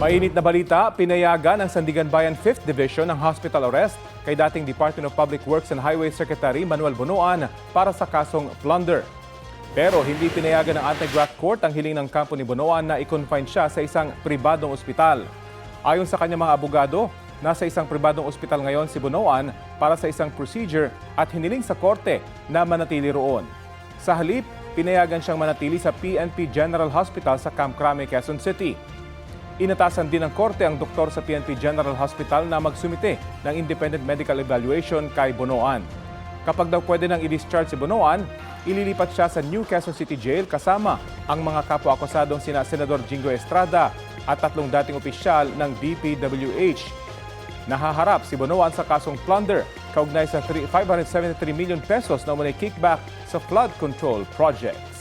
Mainit na balita, pinayagan ng Sandigan Bayan 5th Division ng hospital arrest kay dating Department of Public Works and Highway Secretary Manuel Bunuan para sa kasong plunder. Pero hindi pinayagan ng Anti-Graft Court ang hiling ng kampo ni Bunuan na i-confine siya sa isang pribadong ospital. Ayon sa kanyang mga abogado, nasa isang pribadong ospital ngayon si Bunuan para sa isang procedure at hiniling sa korte na manatili roon. Sa halip, pinayagan siyang manatili sa PNP General Hospital sa Camp Crame, Quezon City. Inatasan din ng korte ang doktor sa PNP General Hospital na magsumite ng independent medical evaluation kay Bunuan. Kapag daw pwede nang i-discharge si Bunuan, ililipat siya sa New Quezon City Jail kasama ang mga kapwa-akusadong sina Senador Jingo Estrada at 3 dating opisyal ng DPWH. Nahaharap si Bunuan sa kasong plunder kaugnay sa 573 million pesos na umunay kickback sa flood control project.